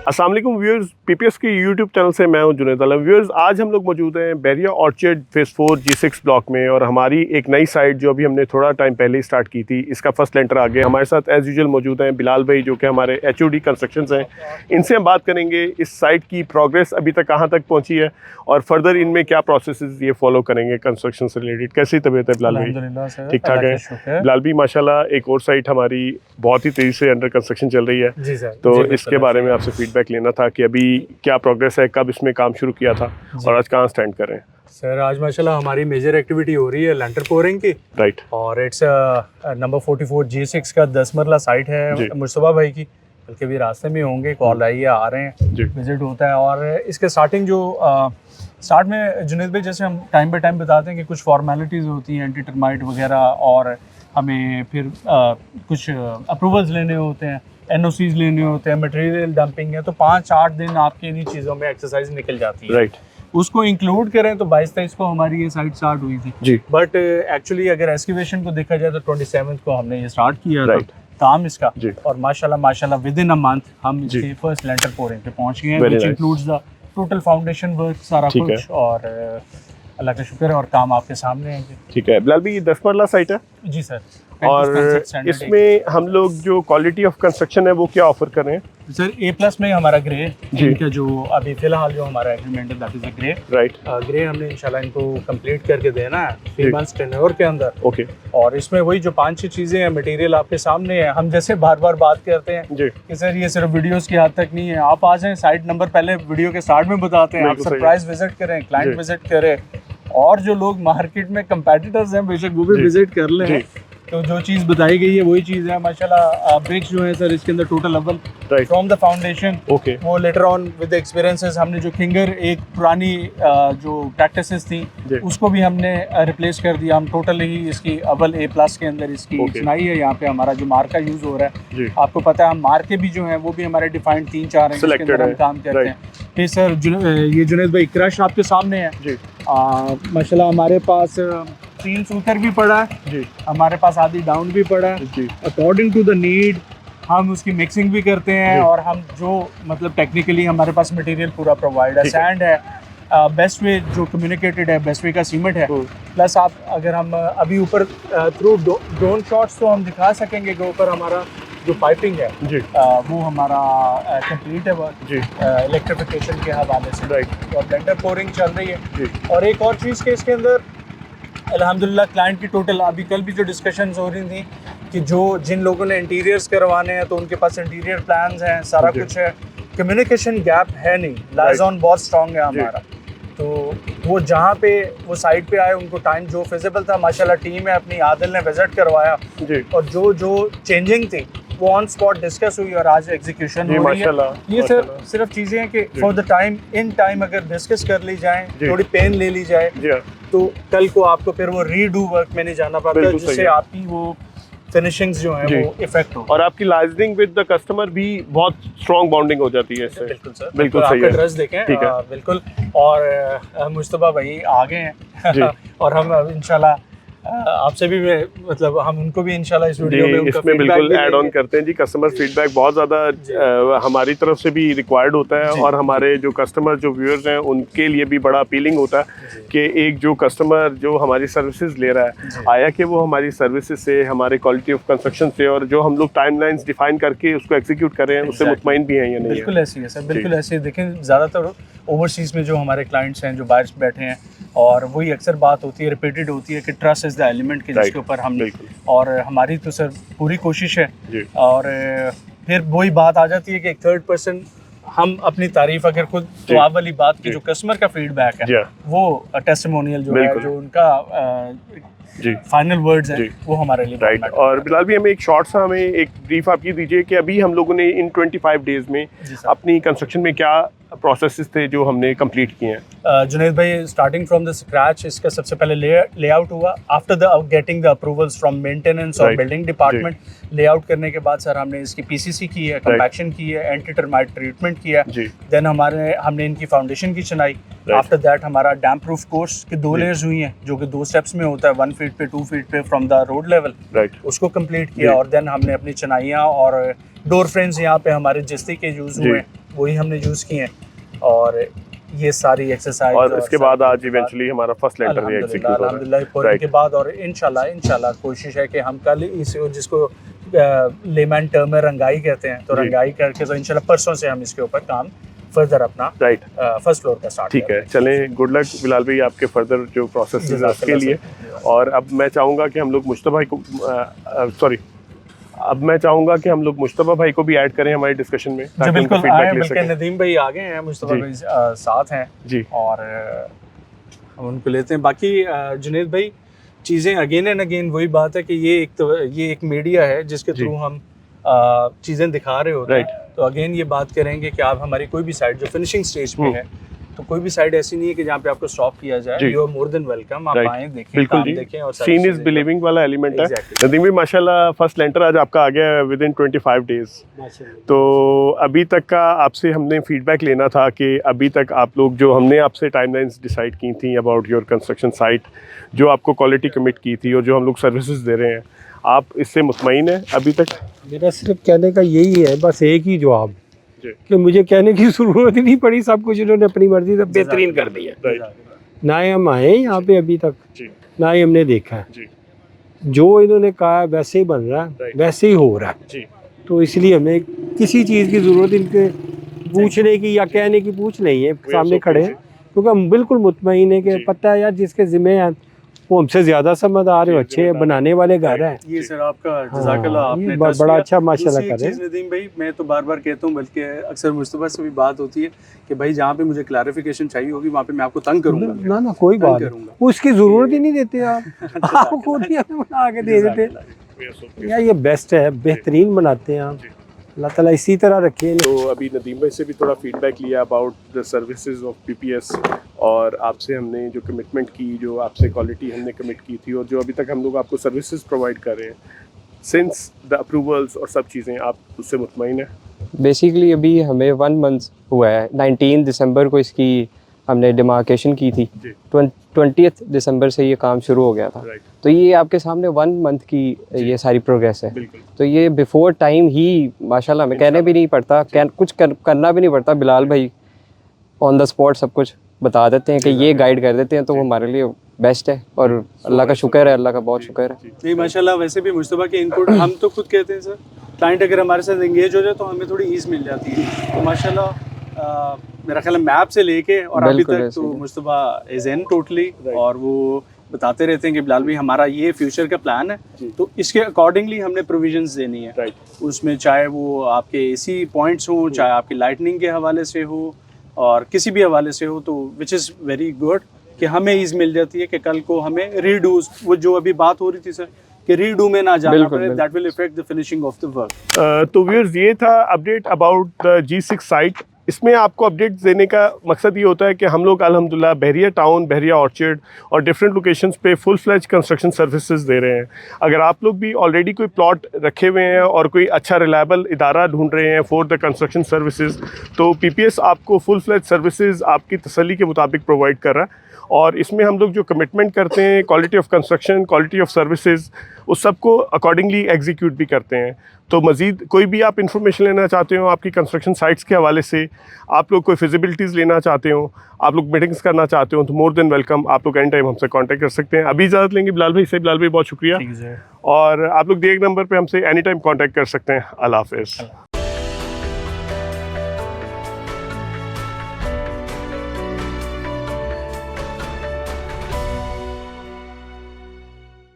अस्सलाम वालेकुम viewers, PPS के यूट्यूब चैनल से मैं हूं जुनैद आलम। व्यूअर्स, आज हम लोग मौजूद हैं Bairiya orchard phase 4 G6 block में और हमारी एक नई साइट जो अभी हमने थोड़ा टाइम पहले ही स्टार्ट की थी, इसका फर्स्ट लेंटर आ गया। हमारे साथ एज़ यूजुअल मौजूद हैं बिलाल भाई जो कि हमारे HOD कंस्ट्रक्शंस हैं। इनसे हम बात करेंगे इस साइट की प्रोग्रेस अभी तक कहाँ तक पहुँची है और फर्दर इनमें क्या प्रोसेस ये फॉलो करेंगे कंस्ट्रक्शन से रिलेटेड। कैसी तबीयत है बिलाल भाई? ठीक ठाक है बिलाल भाई, माशाल्लाह। एक और साइट हमारी बहुत ही तेज़ी से अंडर कंस्ट्रक्शन चल रही है जी सर, तो इसके बारे में आपसे फीडबैक लेना था कि अभी क्या प्रोग्रेस है, कब इसमें काम शुरू किया था और आज कहाँ स्टैंड कर रहे हैं। सर आज माशाल्लाह हमारी मेजर एक्टिविटी हो रही है लेंटर पोरिंग की। राइट। और इट्स नंबर 44 G6 का 10 मरला साइट है मुस्तफा भाई की, बल्कि भी रास्ते में होंगे, कॉल आई है, आ रहे हैं, विजिट होता है। और इसके स्टार्टिंग जो स्टार्ट में जुनैद भाई जैसे हम टाइम बाई टाइम बताते हैं कि कुछ फॉर्मेलिटीज़ होती हैं, एंटी टर्माइट वगैरह, और हमें फिर कुछ अप्रूवल्स लेने होते हैं, NOCs लेने होते हैं, मटेरियल डंपिंग है, तो 5-8 दिन आपकी इन्हीं चीज़ों में एक्सरसाइज निकल जाती है। राइट। उसको इंक्लूड करें तो 22-23 को हमारी ये साइट स्टार्ट हुई थी जी। बट एक्चुअली अगर एक्सकवेशन को देखा जाए तो 27 को हमने ये स्टार्ट किया था काम इसका जी। और माशाल्लाह विद इन अ मंथ हम इसके फर्स्ट लेंटर पोरिंग पे पहुंच गए हैं, which includes the total foundation work सारा कुछ। और अल्लाह का शुक्र है और काम आपके सामने है। ठीक है बिलाल भाई, 10 मरला साइट है? जी सर। और इसमें हम लोग जो क्वालिटी ऑफ कंस्ट्रक्शन है वो क्या ऑफर कर रहे हैं सर? A+ में हमारा ग्रे इनका जो अभी फिलहाल जो हमारा एग्रीमेंट है that is a grey. Right. Grey हमने इंशाल्लाह इनको कंप्लीट करके देना है 3 मंथ्स टेन्योर के अंदर। ओके। और इसमें वही जो 5-6 चीज़ें हैं, मटेरियल आपके सामने है। हम जैसे बार बार बात करते हैं कि सर ये सिर्फ वीडियोस की हद तक नहीं है, आप आ जाएं, साइट नंबर पहले वीडियो के स्टार्ट में बताते हैं, आप सरप्राइज विजिट करें, क्लाइंट विजिट करें, और जो लोग मार्केट में कंपेटिटर्स हैं बेशक वो भी विजिट कर लें। तो जो चीज़ बताई गई है वही चीज़ है माशाल्लाह। ब्रिक्स जो है सर इसके अंदर टोटल अव्वल फ्रॉम द फाउंडेशन, वो लेटर ऑन विद एक्सपीरियंसेस हमने जो खिंगर एक पुरानी जो प्रैक्टिसेस थी उसको भी हमने रिप्लेस कर दिया। हम टोटल ही इसकी अव्वल A+ के अंदर इसकी चिनाई है। यहाँ पे हमारा जो मार्का यूज़ हो रहा है, आपको पता है हम मार्के भी जो है वो भी हमारे डिफाइंड 3-4 हैं जिसके अंदर हम काम करते हैं। फिर सर ये जुनैद भाई क्रश आपके सामने है माशाल्लाह। हमारे पास 3 सूतर भी पड़ा है जी, हमारे पास आधी डाउन भी पड़ा है। अकॉर्डिंग टू द नीड हम उसकी मिक्सिंग भी करते हैं और हम जो मतलब टेक्निकली हमारे पास मटेरियल पूरा प्रोवाइड है। सैंड है बेस्ट वे जो कम्युनिकेटेड है, बेस्ट वे का सीमेंट है। प्लस आप अगर हम अभी ऊपर थ्रू ड्रोन शॉट्स तो हम दिखा सकेंगे कि ऊपर हमारा जो पाइपिंग है वो हमारा कंप्लीट है वर्क इलेक्ट्रिफिकेशन के हवाले से। और लेंटर पोरिंग चल रही है। और एक और चीज़ के इसके अंदर अल्हम्दुलिल्लाह क्लाइंट की टोटल अभी कल भी जो डिस्कशंस हो रही थी कि जिन लोगों ने इंटीरियर्स करवाने हैं तो उनके पास इंटीरियर प्लान्स हैं, सारा कुछ है, कम्युनिकेशन गैप है नहीं, लाइजॉन बहुत स्ट्रॉन्ग है हमारा। तो वो जहाँ पे वो साइट पे आए उनको टाइम जो फिजिबल था माशाल्लाह टीम है अपनी आदिल ने विजिट करवाया और जो चेंजिंग थी वो ऑन स्पॉट डिस्कस हुई और आज एग्जीक्यूशन हो रही है। ये सिर्फ चीज़ें हैं कि for the time in time अगर डिस्कस कर ली जाए, थोड़ी पेन ले ली जाए तो कल को आपको फिर वो रीडू वर्क में नहीं जाना पड़ता, जिससे आपकी वो फिनिशिंग्स जो है वो इफेक्ट हो। और आपकी लाइजनिंग विद द कस्टमर भी बहुत स्ट्रॉन्ग बॉन्डिंग हो जाती है इससे। बिल्कुल सर, बिल्कुल सही है। ड्रेस देखें बिल्कुल। और मुस्तफा भाई आ गए हैं और हम इंशाल्लाह आपसे भी मतलब हम उनको भी इंशाल्लाह इस वीडियो में इसमें बिल्कुल ऐड ऑन करते हैं जी। कस्टमर फीडबैक बहुत ज़्यादा हमारी तरफ से भी रिक्वायर्ड होता है और हमारे जो कस्टमर जो व्यूअर्स हैं उनके लिए भी बड़ा अपीलिंग होता है कि एक जो कस्टमर जो हमारी सर्विसेज ले रहा है आया कि वो हमारी सर्विसेज से, हमारे क्वालिटी ऑफ कंस्ट्रक्शन से और जो हम लोग टाइमलाइंस डिफाइन करके उसको एग्जीक्यूट कर रहे हैं उससे मुतमईन भी हैं या नहीं। बिल्कुल ऐसी है सर, बिल्कुल ऐसी है। देखें ज़्यादातर ओवरसीज़ में जो हमारे क्लाइंट्स हैं जो बाहर बैठे हैं और वही अक्सर बात होती है, रिपीटेड होती है कि ट्रस्ट इज़ द एलिमेंट के जिसके ऊपर हम और हमारी तो सर पूरी कोशिश है। और फिर वही बात आ जाती है कि एक थर्ड पर्सन हम अपनी तारीफ अगर खुद तो आप वाली बात की जो कस्टमर का फीडबैक है वो टेस्टिमोनियल जो है जो उनका फाइनल वर्ड्स हैं वो हमारे लिए राइट। और बिलाल भी हमें एक शॉर्ट सा हमें एक ब्रीफ आप ये दीजिए कि अभी हम लोगों ने इन 25 डेज में अपनी कंस्ट्रक्शन में क्या प्रोसेसेस थे जो हमने कंप्लीट किए हैं। जुनैद भाई स्टार्टिंग फ्रॉम द स्क्रैच इसका सबसे पहले लेआउट हुआ after the getting the approvals from maintenance और बिल्डिंग डिपार्टमेंट। लेआउट करने के बाद सर हमने इसकी पीसीसी की है, कंपैक्शन की है, एंटी टर्माइट ट्रीटमेंट किया, देन हमने इनकी फाउंडेशन की चुनाई। आफ्टर दैट हमारा डैम्प प्रूफ कोर्स की 2 लेयर्स हुई हैं जो कि 2 स्टेप्स में होता है, 1 फीट पे 2 फीट पे फ्रॉम द रोड लेवल, उसको कंप्लीट किया। और देन हमने अपनी चुनाइयाँ और डोर फ्रेम्स यहाँ पे हमारे जिस्ती के यूज़ हुए हैं, वही हमने यूज़ किए हैं। और ये सारी एक्सरसाइज और इसके बाद आज इवेंचुअली हमारा फर्स्ट लेंटर भी एग्जीक्यूट हो रहा है अल्हम्दुलिल्लाह के बाद। और इंशाल्लाह कोशिश है कि हम कल इस जिसको लेमैन टर्म में रंगाई कहते हैं, तो रंगाई करके तो इंशाल्लाह परसों से हम इसके ऊपर काम फर्दर अपना फर्स्ट फ्लोर का स्टार्ट। ठीक है, चलें, गुड लक बिलाल भाई आपके फर्दर जो प्रोसेस है उसके लिए। और अब मैं चाहूँगा कि हम लोग मुश्तबा भाई को मुश्तबा भाई को भी ऐड करें हमारे डिस्कशन में, ताकि उनका फीडबैक ले सकें। नदीम भाई आ गए हैं, मुश्तबा भाई साथ हैं जी, और हम उनको लेते हैं। बाकी जुनैद भाई, चीज़ें अगेन एंड अगेन वही बात है कि ये एक मीडिया है जिसके थ्रू हम चीज़ें दिखा रहे होते हैं। तो अगेन ये बात करेंगे कि आप हमारी कोई भी साइट जो फिनिशिंग स्टेज पे है, तो कोई भी साइट ऐसी नहीं है कि जहाँ पे आपको स्टॉप किया जाए। You are more than welcome, आप आएं, देखें, काम देखें। और सीन इज बिलीविंग वाला एलिमेंट है। नदीम भाई माशाल्लाह फर्स्ट लेंटर आज आपका आ गया विद इन 25 डेज। तो अभी तक का आपसे हमने फीडबैक लेना था कि अभी तक आप लोग जो हमने आपसे टाइमलाइंस डिसाइड की थी अबाउट योर कंस्ट्रक्शन साइट, जो आपको क्वालिटी कमिट की थी और जो हम लोग सर्विसेज दे रहे हैं, आप इससे मुतमईन हैं अभी तक? मेरा सिर्फ कहने का यही है, बस एक ही जवाब कि मुझे कहने की ज़रूरत ही नहीं पड़ी, सब कुछ इन्होंने अपनी मर्जी से बेहतरीन कर दिया। ना ही हम आए यहाँ पे अभी तक, ना ही हमने देखा है। जो इन्होंने कहा वैसे ही बन रहा है, वैसे ही हो रहा है। तो इसलिए हमें किसी चीज़ की ज़रूरत इनके पूछने की या कहने की पूछ नहीं है, सामने खड़े हैं, क्योंकि हम बिल्कुल मुतमईन है कि पता है यार जिसके ज़िम्मे हैं वो हमसे ज़्यादा समझदार है, अच्छे बनाने वाले घर हैं। ये सर आपका जज़ाकल्लाह, आपने बड़ा अच्छा माशाल्लाह कर रहे हैं। नदीम भाई, मैं तो बार बार कहता हूँ, बल्कि अक्सर मुस्तफा से भी बात होती है कि भाई जहाँ पे मुझे क्लैरिफिकेशन चाहिए होगी वहाँ पे मैं आपको तंग करूँगा। ना कोई बात नहीं, उसकी ज़रूरत ही नहीं देते आप आपको खुद ही हमें बना के दे देते यार। ये बेस्ट है, बेहतरीन बनाते हैं आप, अल्लाह ताला इसी तरह रखे। तो अभी नदीम भाई से भी थोड़ा फीडबैक लिया about the services of PPS, और आपसे हमने जो कमिटमेंट की, जो आपसे क्वालिटी हमने कमिट की थी, और जो अभी तक हम लोग आपको सर्विसेज प्रोवाइड कर रहे हैं सिंस द अप्रूवल्स और सब चीज़ें, आप उससे मुतमईन हैं? बेसिकली अभी हमें 1 मंथ हुआ है, 19 दिसंबर को इसकी हमने डिमार्केशन की थी, 20 दिसंबर से ये काम शुरू हो गया था। तो ये आपके सामने 1 मंथ की ये सारी प्रोग्रेस है। तो ये बिफोर टाइम ही माशाल्लाह हमें कहने भी नहीं पड़ता, कुछ करना भी नहीं पड़ता। बिलाल भाई ऑन द स्पॉट सब कुछ बता देते हैं कि ये गाइड कर देते हैं, तो वो हमारे लिए बेस्ट है। और अल्लाह का शुक्र है, अल्लाह का बहुत शुक्र है। नहीं माशाल्लाह, वैसे भी मुस्तफा के इनपुट हम तो खुद कहते हैं सर, क्लाइंट अगर हमारे साथ एंगेज हो जाए तो हमें थोड़ी ईज़ मिल जाती है। तो माशाल्लाह मेरा ख्याल है मैप से लेके और अभी तक तो मुस्तफा इज इन टोटली, और वो बताते रहते हैं कि बिलाल भाई हमारा ये फ्यूचर का प्लान है, तो इसके अकॉर्डिंगली हमने प्रोविजंस देनी है। उसमें चाहे वो आपके एसी पॉइंट्स हो, चाहे आपकी लाइटनिंग के हवाले से हो, और किसी भी हवाले से हो, तो विच इज़ वेरी गुड कि हमें ईज़ मिल जाती है कि कल को हमें रीडूज, वो जो अभी बात हो रही थी सर कि रीडू में ना जाना पड़े, that will effect the finishing of the work. तो व्यूअर्स, ये था update about the G6 site. इसमें आपको अपडेट देने का मकसद ये होता है कि हम लोग अल्हम्दुलिल्लाह बहरिया टाउन, बहरिया ऑर्चर्ड और डिफरेंट लोकेशंस पे फुल फ्लेज कंस्ट्रक्शन सर्विसेज दे रहे हैं। अगर आप लोग भी ऑलरेडी कोई प्लॉट रखे हुए हैं और कोई अच्छा रिलायबल इदारा ढूंढ रहे हैं फॉर द कंस्ट्रक्शन सर्विसेज, तो पीपीएस आपको फुल फ्लेज सर्विसेज आपकी तसल्ली के मुताबिक प्रोवाइड कर रहा है। और इसमें हम लोग जो कमिटमेंट करते हैं, quality of construction, quality of services, उस सबको अकॉर्डिंगली एग्जीक्यूट भी करते हैं। तो मज़ीद कोई भी आप इन्फॉर्मेशन लेना चाहते हो आपकी कंस्ट्रक्शन साइट्स के हवाले से, आप लोग कोई फिजिबिलिटीज़ लेना चाहते हो, आप लोग मीटिंग्स करना चाहते हो, तो मोर देन वेलकम, आप लोग एनी टाइम हमसे कांटेक्ट कर सकते हैं। अभी इजाज़त लेंगे बिलाल भाई से। बिलाल भाई बहुत शुक्रिया, और आप लोग दिए गए नंबर पे हमसे एनी टाइम कांटेक्ट कर सकते हैं। अल्लाह हाफ़िज़।